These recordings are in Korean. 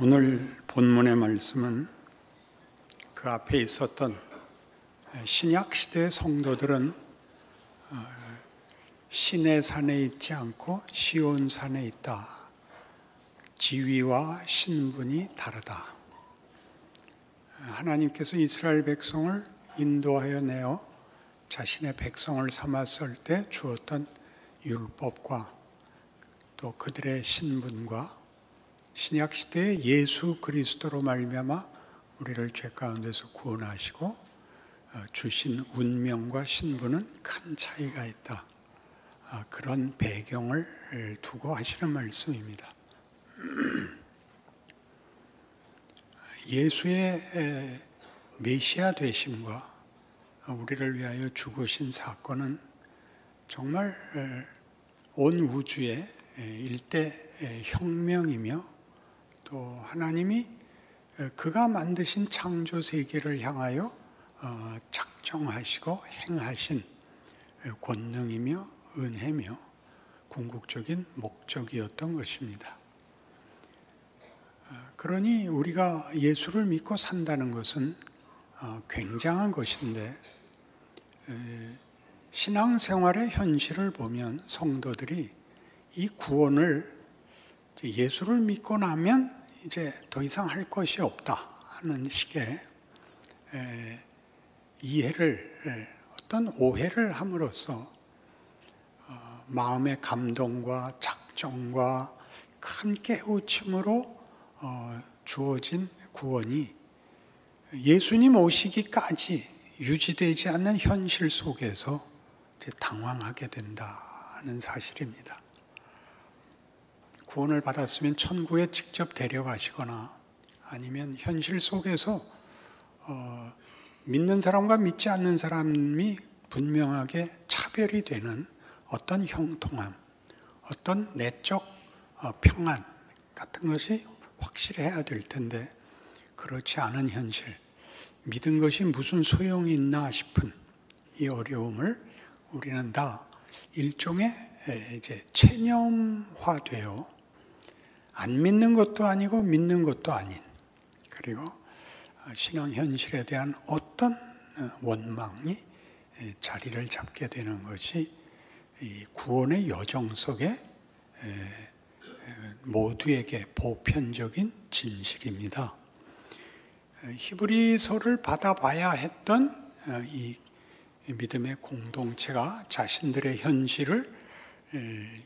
오늘 본문의 말씀은 그 앞에 있었던 신약 시대의 성도들은 시내산에 있지 않고 시온산에 있다. 지위와 신분이 다르다. 하나님께서 이스라엘 백성을 인도하여 내어 자신의 백성을 삼았을 때 주었던 율법과 또 그들의 신분과 신약 시대의 예수 그리스도로 말미암아 우리를 죄 가운데서 구원하시고 주신 운명과 신분은 큰 차이가 있다. 그런 배경을 두고 하시는 말씀입니다. 예수의 메시아 되심과 우리를 위하여 죽으신 사건은 정말 온 우주의 일대 혁명이며 또 하나님이 그가 만드신 창조 세계를 향하여 작정하시고 행하신 권능이며 은혜며 궁극적인 목적이었던 것입니다. 그러니 우리가 예수를 믿고 산다는 것은 굉장한 것인데 신앙생활의 현실을 보면 성도들이 이 구원을 예수를 믿고 나면 이제 더 이상 할 것이 없다 하는 식의 이해를 어떤 오해를 함으로써 마음의 감동과 작정과 큰 깨우침으로 주어진 구원이 예수님 오시기까지 유지되지 않는 현실 속에서 이제 당황하게 된다는 사실입니다. 구원을 받았으면 천국에 직접 데려가시거나 아니면 현실 속에서 믿는 사람과 믿지 않는 사람이 분명하게 차별이 되는 어떤 형통함, 어떤 내적 평안 같은 것이 확실해야 될 텐데 그렇지 않은 현실, 믿은 것이 무슨 소용이 있나 싶은 이 어려움을 우리는 다 일종의 이제 체념화되어 안 믿는 것도 아니고 믿는 것도 아닌, 그리고 신앙 현실에 대한 어떤 원망이 자리를 잡게 되는 것이 이 구원의 여정 속에 모두에게 보편적인 진실입니다. 히브리서를 받아봐야 했던 이 믿음의 공동체가 자신들의 현실을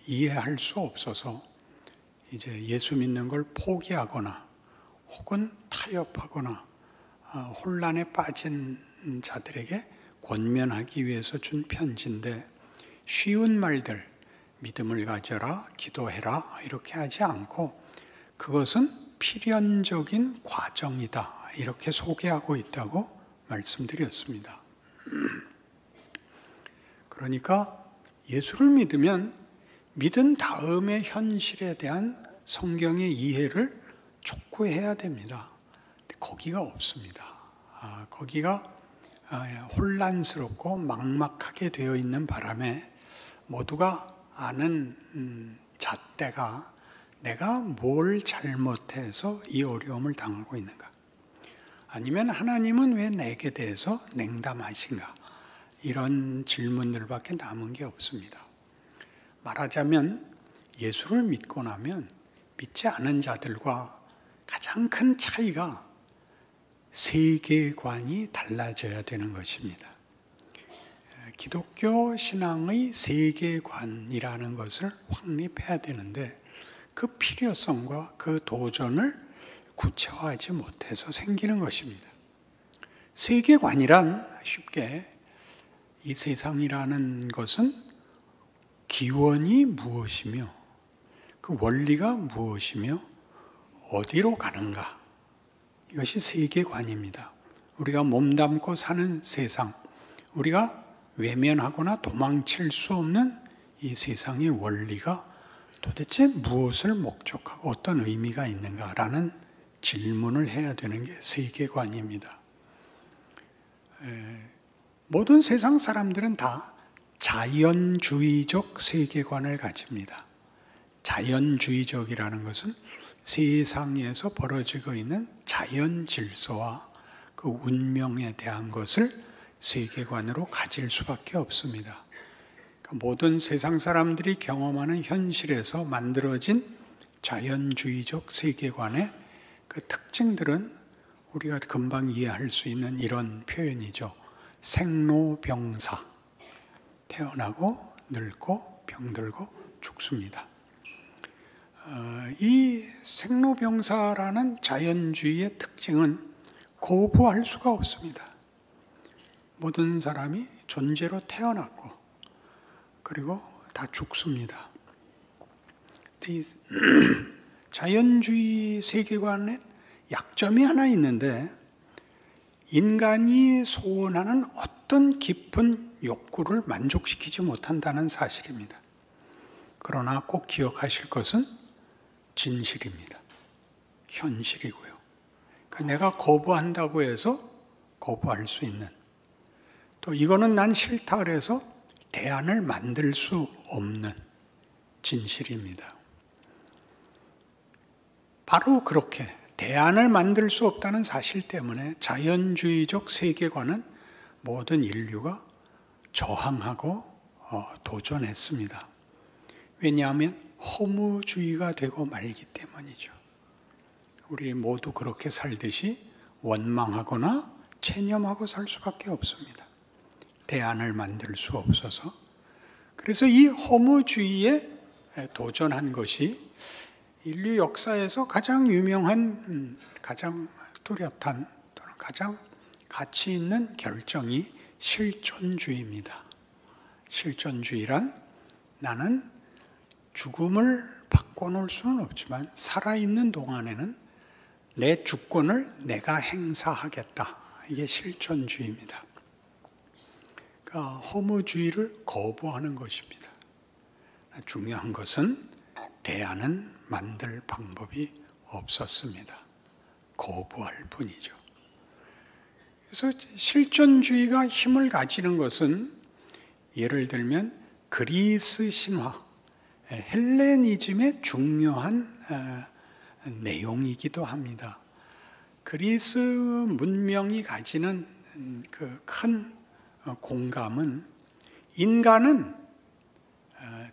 이해할 수 없어서 이제 예수 믿는 걸 포기하거나 혹은 타협하거나 혼란에 빠진 자들에게 권면하기 위해서 준 편지인데 쉬운 말들, 믿음을 가져라, 기도해라 이렇게 하지 않고 그것은 필연적인 과정이다 이렇게 소개하고 있다고 말씀드렸습니다. 그러니까 예수를 믿으면 믿은 다음의 현실에 대한 성경의 이해를 촉구해야 됩니다. 근데 거기가 없습니다. 거기가 혼란스럽고 막막하게 되어 있는 바람에 모두가 아는 잣대가 내가 뭘 잘못해서 이 어려움을 당하고 있는가? 아니면 하나님은 왜 내게 대해서 냉담하신가? 이런 질문들밖에 남은 게 없습니다. 말하자면 예수를 믿고 나면 믿지 않은 자들과 가장 큰 차이가 세계관이 달라져야 되는 것입니다. 기독교 신앙의 세계관이라는 것을 확립해야 되는데 그 필요성과 그 도전을 구체화하지 못해서 생기는 것입니다. 세계관이란 쉽게 이 세상이라는 것은 기원이 무엇이며 그 원리가 무엇이며 어디로 가는가 이것이 세계관입니다. 우리가 몸담고 사는 세상, 우리가 외면하거나 도망칠 수 없는 이 세상의 원리가 도대체 무엇을 목적하고 어떤 의미가 있는가라는 질문을 해야 되는 게 세계관입니다. 모든 세상 사람들은 다 자연주의적 세계관을 가집니다. 자연주의적이라는 것은 세상에서 벌어지고 있는 자연 질서와 그 운명에 대한 것을 세계관으로 가질 수밖에 없습니다. 그러니까 모든 세상 사람들이 경험하는 현실에서 만들어진 자연주의적 세계관의 그 특징들은 우리가 금방 이해할 수 있는 이런 표현이죠. 생로병사. 태어나고 늙고 병들고 죽습니다. 이 생로병사라는 자연주의의 특징은 거부할 수가 없습니다. 모든 사람이 존재로 태어났고 그리고 다 죽습니다. 이 자연주의 세계관에 약점이 하나 있는데 인간이 소원하는 어떤 깊은 욕구를 만족시키지 못한다는 사실입니다. 그러나 꼭 기억하실 것은 진실입니다. 현실이고요. 그러니까 내가 거부한다고 해서 거부할 수 있는, 또 이거는 난 싫다 그래서 대안을 만들 수 없는 진실입니다. 바로 그렇게 대안을 만들 수 없다는 사실 때문에 자연주의적 세계관은 모든 인류가 저항하고 도전했습니다. 왜냐하면 허무주의가 되고 말기 때문이죠. 우리 모두 그렇게 살듯이 원망하거나 체념하고 살 수밖에 없습니다. 대안을 만들 수 없어서. 그래서 이 허무주의에 도전한 것이 인류 역사에서 가장 유명한, 가장 뚜렷한 또는 가장 가치 있는 결정이 실존주의입니다. 실존주의란 나는 죽음을 바꿔놓을 수는 없지만 살아있는 동안에는 내 주권을 내가 행사하겠다. 이게 실존주의입니다. 그러니까 허무주의를 거부하는 것입니다. 중요한 것은 대안은 만들 방법이 없었습니다. 거부할 뿐이죠. 그래서 실존주의가 힘을 가지는 것은 예를 들면 그리스 신화, 헬레니즘의 중요한 내용이기도 합니다. 그리스 문명이 가지는 그 큰 공감은 인간은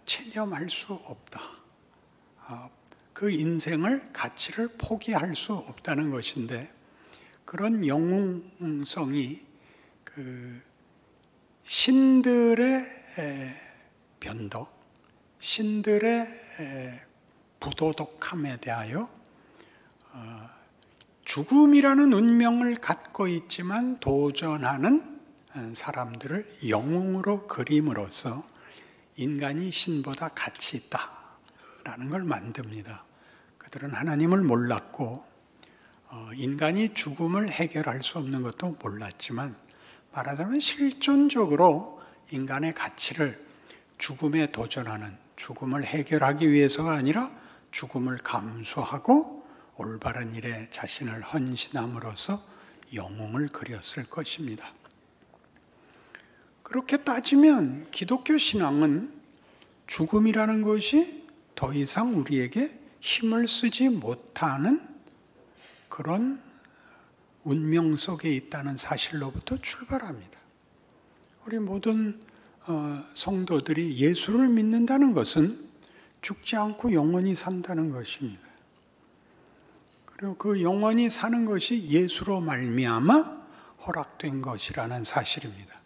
체념할 수 없다. 그 인생을 가치를 포기할 수 없다는 것인데 그런 영웅성이 그 신들의 변덕, 신들의 부도덕함에 대하여 죽음이라는 운명을 갖고 있지만 도전하는 사람들을 영웅으로 그림으로써 인간이 신보다 가치 있다라는 걸 만듭니다. 그들은 하나님을 몰랐고 인간이 죽음을 해결할 수 없는 것도 몰랐지만 말하자면 실존적으로 인간의 가치를 죽음에 도전하는, 죽음을 해결하기 위해서가 아니라 죽음을 감수하고 올바른 일에 자신을 헌신함으로써 영웅을 그렸을 것입니다. 그렇게 따지면 기독교 신앙은 죽음이라는 것이 더 이상 우리에게 힘을 쓰지 못하는 그런 운명 속에 있다는 사실로부터 출발합니다. 우리 모든 성도들이 예수를 믿는다는 것은 죽지 않고 영원히 산다는 것입니다. 그리고 그 영원히 사는 것이 예수로 말미암아 허락된 것이라는 사실입니다.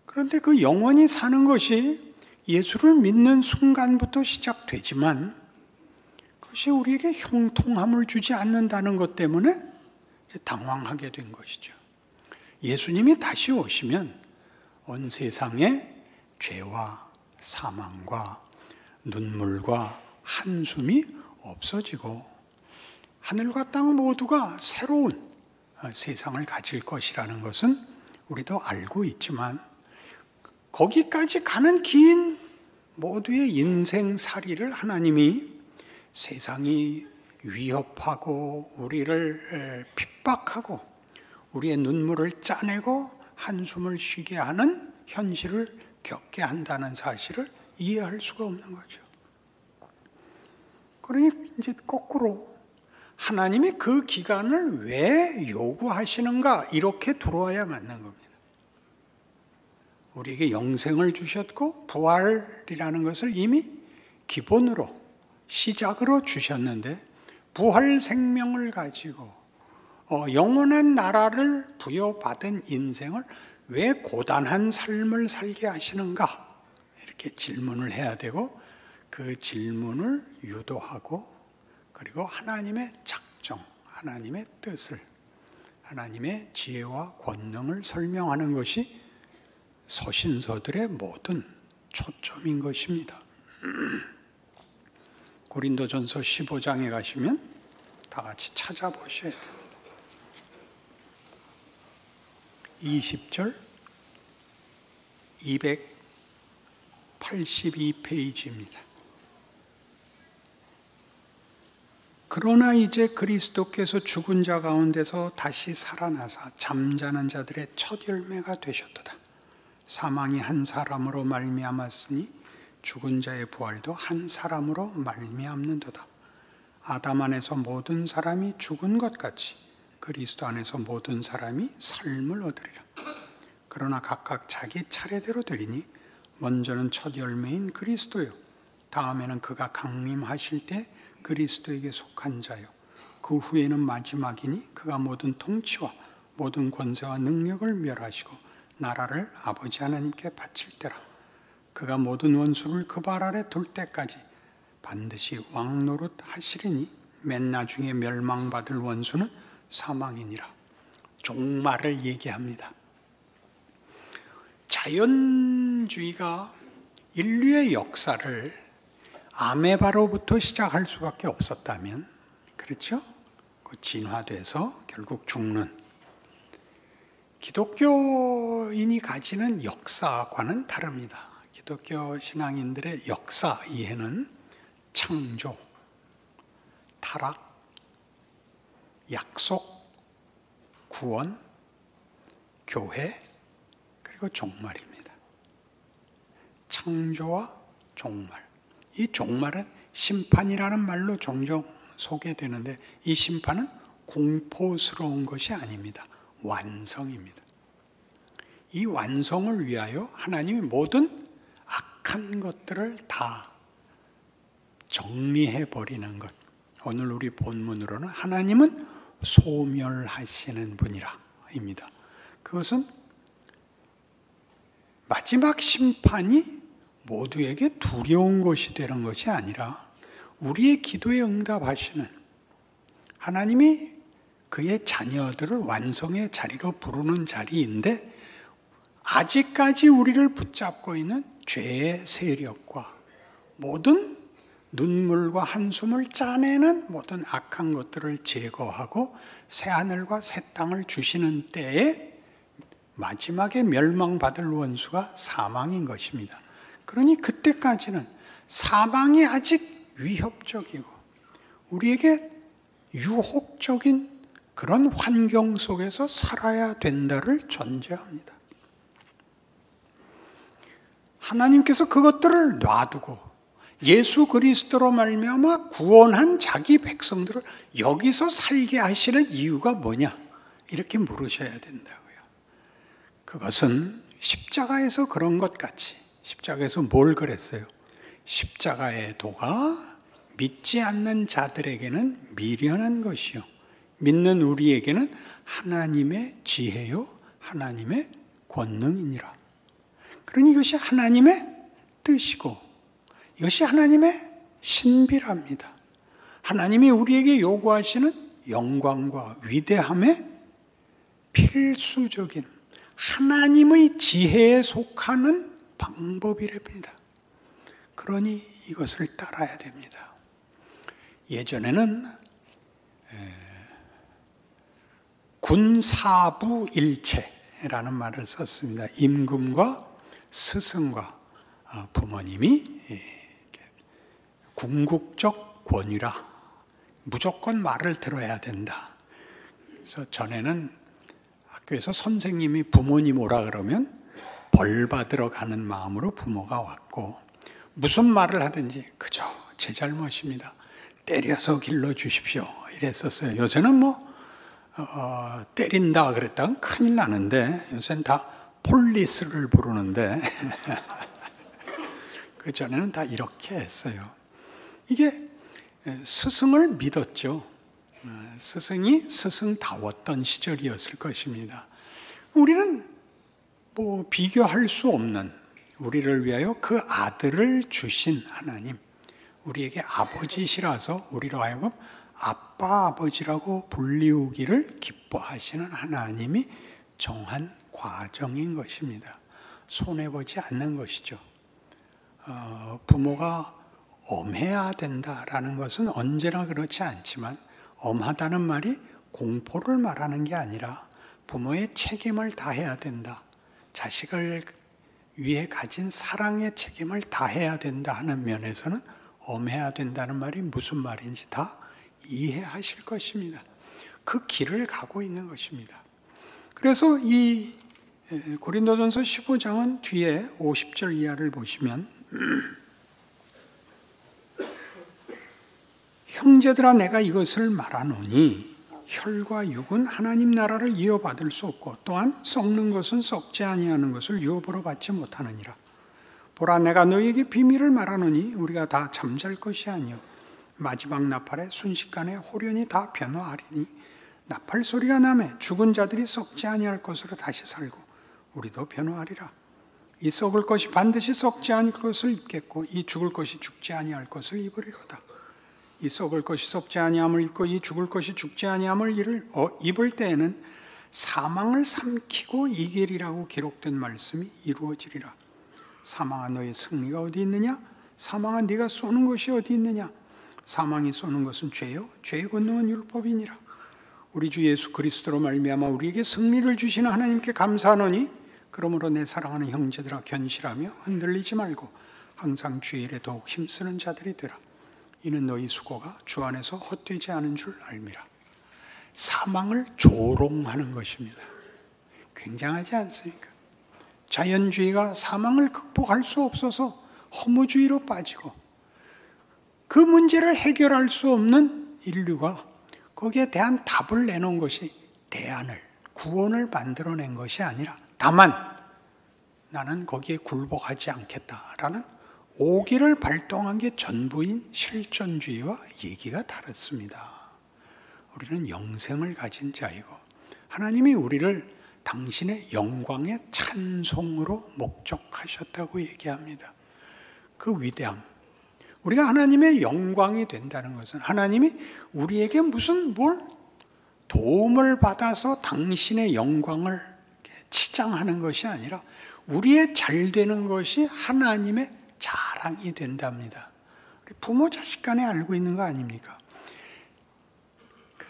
그런데 그 영원히 사는 것이 예수를 믿는 순간부터 시작되지만 그것이 우리에게 형통함을 주지 않는다는 것 때문에 당황하게 된 것이죠. 예수님이 다시 오시면 온 세상에 죄와 사망과 눈물과 한숨이 없어지고 하늘과 땅 모두가 새로운 세상을 가질 것이라는 것은 우리도 알고 있지만 거기까지 가는 긴 모두의 인생살이를 하나님이 세상이 위협하고 우리를 핍박하고 우리의 눈물을 짜내고 한숨을 쉬게 하는 현실을 겪게 한다는 사실을 이해할 수가 없는 거죠. 그러니 이제 거꾸로 하나님이 그 기간을 왜 요구하시는가 이렇게 들어와야 맞는 겁니다. 우리에게 영생을 주셨고 부활이라는 것을 이미 기본으로 시작으로 주셨는데 부활 생명을 가지고 영원한 나라를 부여받은 인생을 왜 고단한 삶을 살게 하시는가 이렇게 질문을 해야 되고 그 질문을 유도하고 그리고 하나님의 작정, 하나님의 뜻을 하나님의 지혜와 권능을 설명하는 것이 서신서들의 모든 초점인 것입니다. 고린도전서 15장에 가시면 다 같이 찾아보셔야 됩니다. 20절 282페이지입니다. 그러나 이제 그리스도께서 죽은 자 가운데서 다시 살아나사 잠자는 자들의 첫 열매가 되셨도다. 사망이 한 사람으로 말미암았으니 죽은 자의 부활도 한 사람으로 말미암는도다. 아담 안에서 모든 사람이 죽은 것 같이 그리스도 안에서 모든 사람이 삶을 얻으리라. 그러나 각각 자기 차례대로 되리니 먼저는 첫 열매인 그리스도요 다음에는 그가 강림하실 때 그리스도에게 속한 자요 그 후에는 마지막이니 그가 모든 통치와 모든 권세와 능력을 멸하시고 나라를 아버지 하나님께 바칠 때라. 그가 모든 원수를 그 발 아래 둘 때까지 반드시 왕노릇 하시리니 맨 나중에 멸망받을 원수는 사망이니라. 종말을 얘기합니다. 자연주의가 인류의 역사를 아메바로부터 시작할 수밖에 없었다면, 그렇죠? 진화돼서 결국 죽는 기독교인이 가지는 역사과는 다릅니다. 기독교 신앙인들의 역사 이해는 창조, 타락, 약속, 구원, 교회, 그리고 종말입니다. 창조와 종말. 이 종말은 심판이라는 말로 종종 소개되는데 이 심판은 공포스러운 것이 아닙니다. 완성입니다. 이 완성을 위하여 하나님이 모든 악한 것들을 다 정리해버리는 것. 오늘 우리 본문으로는 하나님은 소멸하시는 분이라 입니다. 그것은 마지막 심판이 모두에게 두려운 것이 되는 것이 아니라 우리의 기도에 응답하시는 하나님이 그의 자녀들을 완성의 자리로 부르는 자리인데 아직까지 우리를 붙잡고 있는 죄의 세력과 모든 눈물과 한숨을 짜내는 모든 악한 것들을 제거하고 새하늘과 새 땅을 주시는 때에 마지막에 멸망받을 원수가 사망인 것입니다. 그러니 그때까지는 사망이 아직 위협적이고 우리에게 유혹적인 그런 환경 속에서 살아야 된다를 전제합니다. 하나님께서 그것들을 놔두고 예수 그리스도로 말미암아 구원한 자기 백성들을 여기서 살게 하시는 이유가 뭐냐? 이렇게 물으셔야 된다고요. 그것은 십자가에서 그런 것 같이 십자가에서 뭘 그랬어요? 십자가의 도가 믿지 않는 자들에게는 미련한 것이요 믿는 우리에게는 하나님의 지혜요 하나님의 권능이니라. 그러니 이것이 하나님의 뜻이고 이것이 하나님의 신비랍니다. 하나님이 우리에게 요구하시는 영광과 위대함의 필수적인 하나님의 지혜에 속하는 방법이랍니다. 그러니 이것을 따라야 됩니다. 예전에는 군사부일체라는 말을 썼습니다. 임금과 스승과 부모님이 궁극적 권위라 무조건 말을 들어야 된다. 그래서 전에는 학교에서 선생님이 부모님 오라 그러면 벌 받으러 가는 마음으로 부모가 왔고 무슨 말을 하든지 그저 제 잘못입니다. 때려서 길러주십시오 이랬었어요. 요새는 뭐 때린다 그랬다가 큰일 나는데 요새는 다 폴리스를 부르는데 그전에는 다 이렇게 했어요. 이게 스승을 믿었죠. 스승이 스승다웠던 시절이었을 것입니다. 우리는 뭐 비교할 수 없는, 우리를 위하여 그 아들을 주신 하나님, 우리에게 아버지시라서 우리로 하여금 아빠 아버지라고 불리우기를 기뻐하시는 하나님이 정한 과정인 것입니다. 손해보지 않는 것이죠. 부모가 엄해야 된다라는 것은 언제나 그렇지 않지만, 엄하다는 말이 공포를 말하는 게 아니라 부모의 책임을 다해야 된다, 자식을 위해 가진 사랑의 책임을 다해야 된다 하는 면에서는 엄해야 된다는 말이 무슨 말인지 다 이해하실 것입니다. 그 길을 가고 있는 것입니다. 그래서 이 고린도전서 15장은 뒤에 50절 이하를 보시면 형제들아 내가 이것을 말하노니 혈과 육은 하나님 나라를 이어받을 수 없고 또한 썩는 것은 썩지 아니하는 것을 유업으로 받지 못하느니라. 보라 내가 너희에게 비밀을 말하노니 우리가 다 잠잘 것이 아니요 마지막 나팔에 순식간에 호련히 다 변화하리니 나팔 소리가 나매 죽은 자들이 썩지 아니할 것으로 다시 살고 우리도 변화하리라. 이 썩을 것이 반드시 썩지 아니할 것을 입겠고 이 죽을 것이 죽지 아니할 것을 입으리로다. 이 썩을 것이 썩지 아니함을 입고 이 죽을 것이 죽지 아니함을 입을 때에는 사망을 삼키고 이기리라고 기록된 말씀이 이루어지리라. 사망아 너의 승리가 어디 있느냐? 사망아 네가 쏘는 것이 어디 있느냐? 사망이 쏘는 것은 죄요 죄의 권능은 율법이니라. 우리 주 예수 그리스도로 말미암아 우리에게 승리를 주시는 하나님께 감사하노니 그러므로 내 사랑하는 형제들아 견실하며 흔들리지 말고 항상 주의 일에 더욱 힘쓰는 자들이 되라. 이는 너희 수고가 주 안에서 헛되지 않은 줄 알미라. 사망을 조롱하는 것입니다. 굉장하지 않습니까? 자연주의가 사망을 극복할 수 없어서 허무주의로 빠지고 그 문제를 해결할 수 없는 인류가 거기에 대한 답을 내놓은 것이 대안을, 구원을 만들어낸 것이 아니라 다만 나는 거기에 굴복하지 않겠다라는 오기를 발동한 게 전부인 실존주의와 얘기가 다릅니다. 우리는 영생을 가진 자이고 하나님이 우리를 당신의 영광의 찬송으로 목적하셨다고 얘기합니다. 그 위대함, 우리가 하나님의 영광이 된다는 것은 하나님이 우리에게 무슨 뭘 도움을 받아서 당신의 영광을 치장하는 것이 아니라 우리의 잘 되는 것이 하나님의 자랑이 된답니다. 부모 자식 간에 알고 있는 거 아닙니까?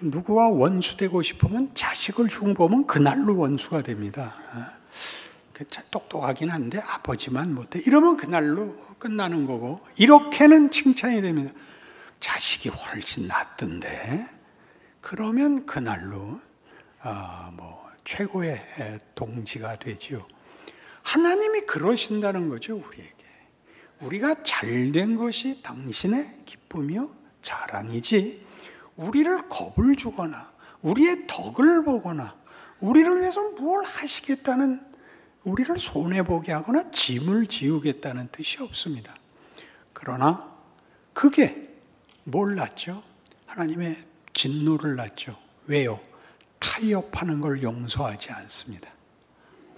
누구와 원수되고 싶으면 자식을 흉보면 그날로 원수가 됩니다. 똑똑하긴 한데 아버지만 못해. 이러면 그날로 끝나는 거고 이렇게는 칭찬이 됩니다. 자식이 훨씬 낫던데 그러면 그날로 최고의 동지가 되지요. 하나님이 그러신다는 거죠. 우리에게. 우리가 잘된 것이 당신의 기쁨이요 자랑이지 우리를 겁을 주거나 우리의 덕을 보거나 우리를 위해서 뭘 하시겠다는, 우리를 손해보게 하거나 짐을 지우겠다는 뜻이 없습니다. 그러나 그게 뭘 낳죠? 하나님의 진노를 낳죠. 왜요? 타협하는 걸 용서하지 않습니다.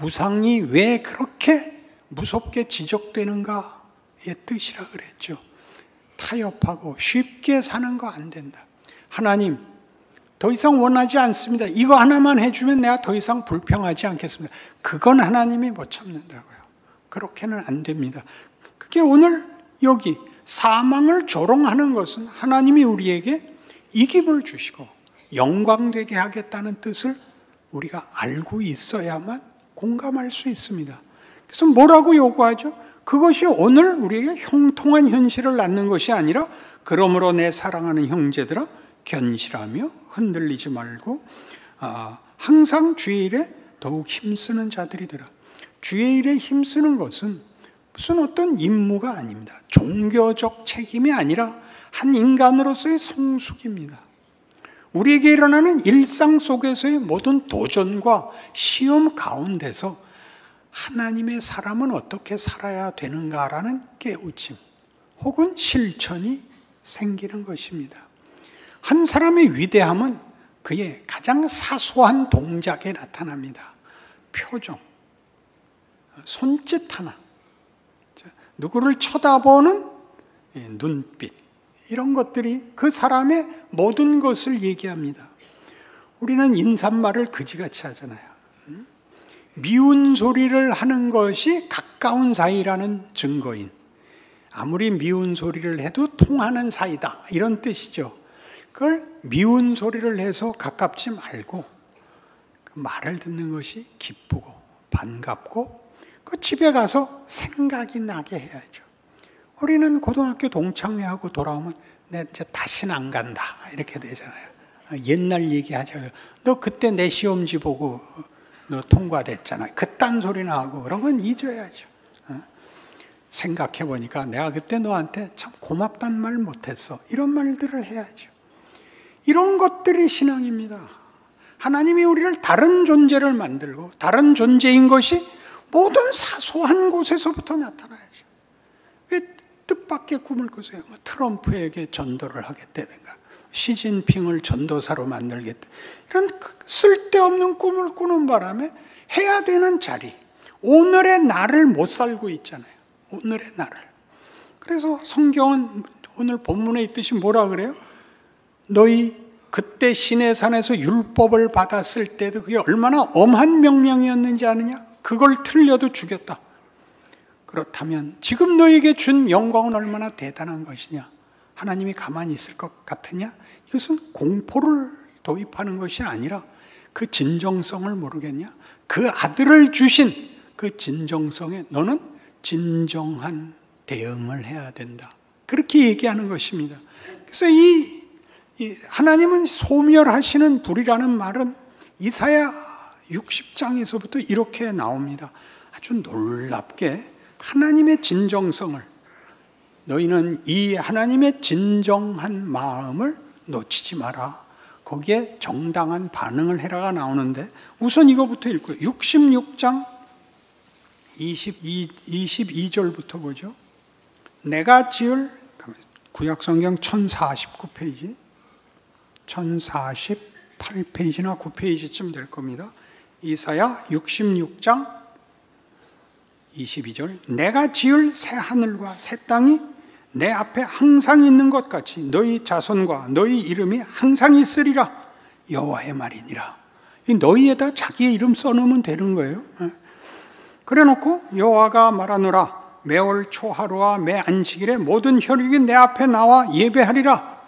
우상이 왜 그렇게 무섭게 지적되는가의 뜻이라 그랬죠. 타협하고 쉽게 사는 거 안 된다. 하나님, 더 이상 원하지 않습니다. 이거 하나만 해주면 내가 더 이상 불평하지 않겠습니다. 그건 하나님이 못 참는다고요. 그렇게는 안 됩니다. 그게 오늘 여기 사망을 조롱하는 것은 하나님이 우리에게 이김을 주시고 영광되게 하겠다는 뜻을 우리가 알고 있어야만 공감할 수 있습니다. 그래서 뭐라고 요구하죠? 그것이 오늘 우리에게 형통한 현실을 낳는 것이 아니라 그러므로 내 사랑하는 형제들아 견실하며 흔들리지 말고 항상 주의 일에 더욱 힘쓰는 자들이 되라. 주의 일에 힘쓰는 것은 무슨 어떤 임무가 아닙니다. 종교적 책임이 아니라 한 인간으로서의 성숙입니다. 우리에게 일어나는 일상 속에서의 모든 도전과 시험 가운데서 하나님의 사람은 어떻게 살아야 되는가라는 깨우침 혹은 실천이 생기는 것입니다. 한 사람의 위대함은 그의 가장 사소한 동작에 나타납니다. 표정, 손짓 하나, 누구를 쳐다보는 눈빛, 이런 것들이 그 사람의 모든 것을 얘기합니다. 우리는 인사말을 그지같이 하잖아요. 미운 소리를 하는 것이 가까운 사이라는 증거인, 아무리 미운 소리를 해도 통하는 사이다, 이런 뜻이죠. 그걸 미운 소리를 해서 가깝지 말고 그 말을 듣는 것이 기쁘고 반갑고 그 집에 가서 생각이 나게 해야죠. 우리는 고등학교 동창회하고 돌아오면 내 이제 다시는 안 간다 이렇게 되잖아요. 옛날 얘기하죠. 너 그때 내 시험지 보고 너 통과됐잖아. 그딴 소리나 하고 그런 건 잊어야죠. 생각해 보니까 내가 그때 너한테 참 고맙단 말 못했어. 이런 말들을 해야죠. 이런 것들이 신앙입니다. 하나님이 우리를 다른 존재를 만들고 다른 존재인 것이 모든 사소한 곳에서부터 나타나야죠. 왜 뜻밖의 꿈을 꾸세요? 트럼프에게 전도를 하겠다든가 시진핑을 전도사로 만들겠다. 이런 쓸데없는 꿈을 꾸는 바람에 해야 되는 자리, 오늘의 나를 못 살고 있잖아요. 오늘의 나를. 그래서 성경은 오늘 본문에 있듯이 뭐라 그래요? 너희 그때 시내산에서 율법을 받았을 때도 그게 얼마나 엄한 명령이었는지 아느냐? 그걸 틀려도 죽였다. 그렇다면 지금 너에게 준 영광은 얼마나 대단한 것이냐? 하나님이 가만히 있을 것 같으냐? 이것은 공포를 도입하는 것이 아니라 그 진정성을 모르겠냐? 그 아들을 주신 그 진정성에 너는 진정한 대응을 해야 된다. 그렇게 얘기하는 것입니다. 그래서 이 하나님은 소멸하시는 불이라는 말은 이사야 60장에서부터 이렇게 나옵니다. 아주 놀랍게 하나님의 진정성을, 너희는 이 하나님의 진정한 마음을 놓치지 마라. 거기에 정당한 반응을 해라가 나오는데 우선 이거부터 읽고요. 66장 22절부터 보죠. 내가 지을, 구약성경 1049페이지 1048페이지나 9페이지쯤 될 겁니다. 이사야 66장 22절. 내가 지을 새 하늘과 새 땅이 내 앞에 항상 있는 것 같이 너희 자손과 너희 이름이 항상 있으리라. 여호와의 말이니라. 이 너희에다 자기의 이름 써놓으면 되는 거예요. 그래놓고 여호와가 말하노라. 매월 초하루와 매 안식일에 모든 혈육이 내 앞에 나와 예배하리라.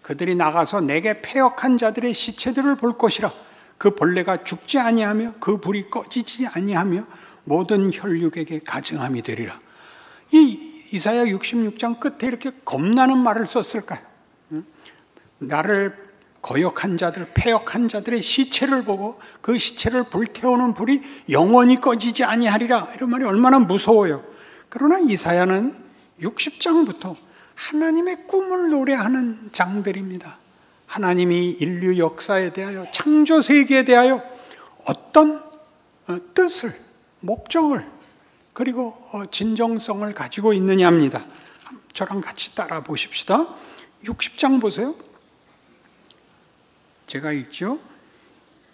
그들이 나가서 내게 패역한 자들의 시체들을 볼 것이라. 그 벌레가 죽지 아니하며 그 불이 꺼지지 아니하며 모든 혈육에게 가증함이 되리라. 이 이사야 66장 끝에 이렇게 겁나는 말을 썼을까요? 나를 거역한 자들, 패역한 자들의 시체를 보고 그 시체를 불태우는 불이 영원히 꺼지지 아니하리라. 이런 말이 얼마나 무서워요. 그러나 이사야는 60장부터 하나님의 꿈을 노래하는 장들입니다. 하나님이 인류 역사에 대하여, 창조 세계에 대하여 어떤 뜻을, 목적을, 그리고 진정성을 가지고 있느냐입니다. 저랑 같이 따라 보십시다. 60장 보세요. 제가 읽죠.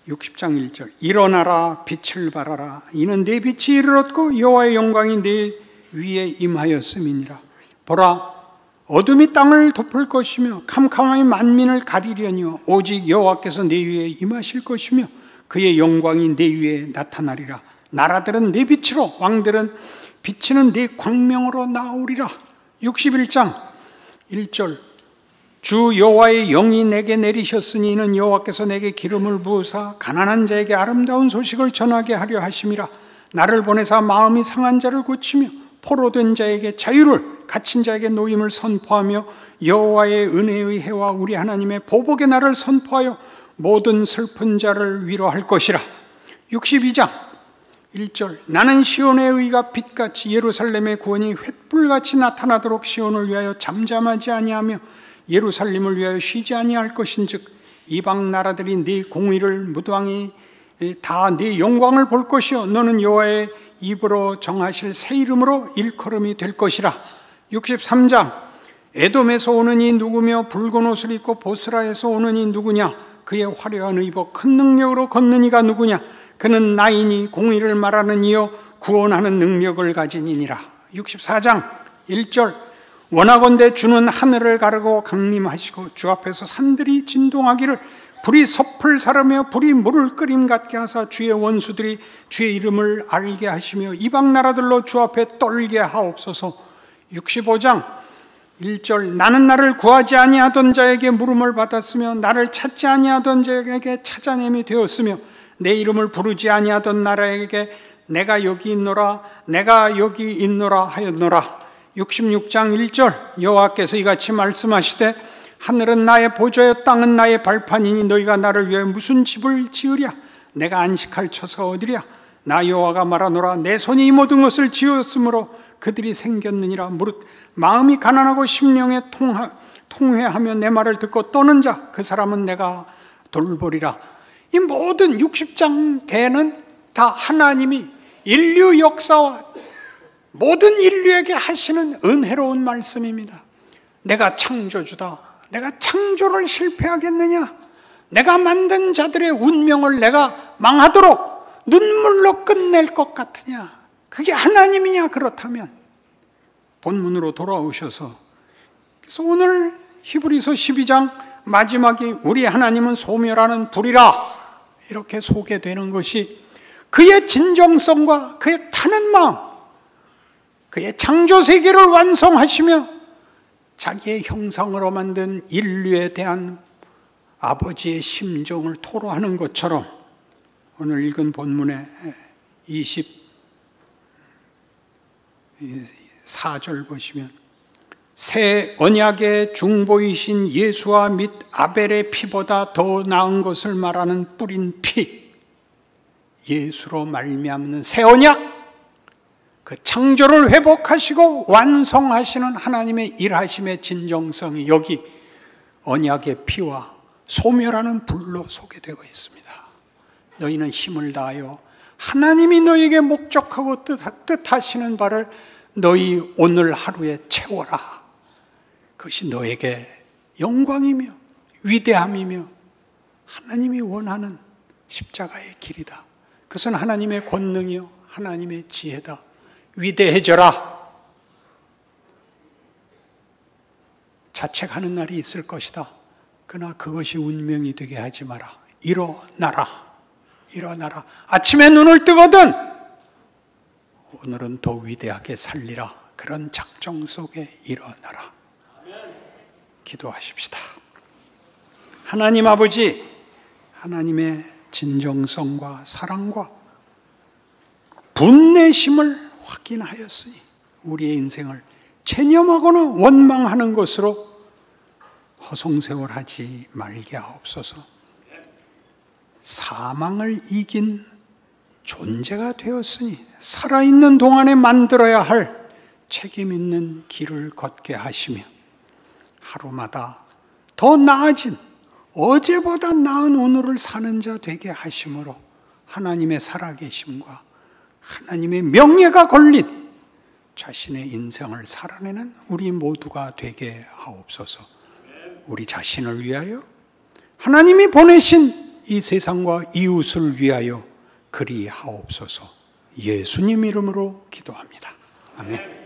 60장 1절. 일어나라, 빛을 발하라. 이는 내 빛이 이르렀고 여호와의 영광이 내 위에 임하였음이니라. 보라, 어둠이 땅을 덮을 것이며 캄캄함이 만민을 가리려니와 오직 여호와께서 내 위에 임하실 것이며 그의 영광이 내 위에 나타나리라. 나라들은 내 빛으로, 왕들은 비치는 내 광명으로 나오리라. 61장 1절. 주 여호와의 영이 내게 내리셨으니 이는 여호와께서 내게 기름을 부으사 가난한 자에게 아름다운 소식을 전하게 하려 하심이라. 나를 보내사 마음이 상한 자를 고치며 포로된 자에게 자유를, 갇힌 자에게 노임을 선포하며 여호와의 은혜의 해와 우리 하나님의 보복의 날을 선포하여 모든 슬픈 자를 위로할 것이라. 62장 1절 나는 시온의 의가 빛같이 예루살렘의 구원이 횃불같이 나타나도록 시온을 위하여 잠잠하지 아니하며 예루살렘을 위하여 쉬지 아니할 것인즉 이방 나라들이 네 공의를 무도항이 다 네 영광을 볼 것이요 너는 여호와의 입으로 정하실 새 이름으로 일컬음이 될 것이라. 63장 에돔에서 오는 이 누구며 붉은 옷을 입고 보스라에서 오는 이 누구냐 그의 화려한 의복 큰 능력으로 걷는 이가 누구냐 그는 나이니 공의를 말하는 이요 구원하는 능력을 가진 이니라. 64장 1절 원하건대 주는 하늘을 가르고 강림하시고 주 앞에서 산들이 진동하기를 불이 섭을 사르며 불이 물을 끓임 같게 하사 주의 원수들이 주의 이름을 알게 하시며 이방 나라들로 주 앞에 떨게 하옵소서. 65장 1절 나는 나를 구하지 아니하던 자에게 물음을 받았으며 나를 찾지 아니하던 자에게 찾아냄이 되었으며 내 이름을 부르지 아니하던 나라에게 내가 여기 있노라 내가 여기 있노라 하였노라. 66장 1절 여호와께서 이같이 말씀하시되 하늘은 나의 보좌여 땅은 나의 발판이니 너희가 나를 위해 무슨 집을 지으랴 내가 안식할 처소가 어디랴 나 여호와가 말하노라 내 손이 이 모든 것을 지었으므로 그들이 생겼느니라. 무릇 마음이 가난하고 심령에 통회하며 내 말을 듣고 떠는 자 그 사람은 내가 돌보리라. 이 모든 60장대는 다 하나님이 인류 역사와 모든 인류에게 하시는 은혜로운 말씀입니다. 내가 창조주다. 내가 창조를 실패하겠느냐? 내가 만든 자들의 운명을 내가 망하도록 눈물로 끝낼 것 같으냐? 그게 하나님이냐? 그렇다면 본문으로 돌아오셔서 그래서 오늘 히브리서 12장 마지막이 우리 하나님은 소멸하는 불이라 이렇게 소개되는 것이 그의 진정성과 그의 타는 마음, 그의 창조세계를 완성하시며 자기의 형상으로 만든 인류에 대한 아버지의 심정을 토로하는 것처럼 오늘 읽은 본문의 24절 보시면 새 언약의 중보이신 예수와 및 아벨의 피보다 더 나은 것을 말하는 뿌린 피, 예수로 말미암는 새 언약, 그 창조를 회복하시고 완성하시는 하나님의 일하심의 진정성이 여기 언약의 피와 소멸하는 불로 소개되고 있습니다. 너희는 힘을 다하여 하나님이 너희에게 목적하고 뜻하시는 바를 너희 오늘 하루에 채워라. 그것이 너에게 영광이며 위대함이며 하나님이 원하는 십자가의 길이다. 그것은 하나님의 권능이요 하나님의 지혜다. 위대해져라. 자책하는 날이 있을 것이다. 그러나 그것이 운명이 되게 하지 마라. 일어나라. 일어나라. 아침에 눈을 뜨거든 오늘은 더 위대하게 살리라. 그런 작정 속에 일어나라. 기도하십시다. 하나님 아버지, 하나님의 진정성과 사랑과 분내심을 확인하였으니 우리의 인생을 체념하거나 원망하는 것으로 허송세월하지 말게 하옵소서. 사망을 이긴 존재가 되었으니 살아있는 동안에 만들어야 할 책임 있는 길을 걷게 하시며 하루마다 더 나아진 어제보다 나은 오늘을 사는 자 되게 하심으로 하나님의 살아계심과 하나님의 명예가 걸린 자신의 인생을 살아내는 우리 모두가 되게 하옵소서. 우리 자신을 위하여 하나님이 보내신 이 세상과 이웃을 위하여 그리 하옵소서. 예수님 이름으로 기도합니다. 아멘.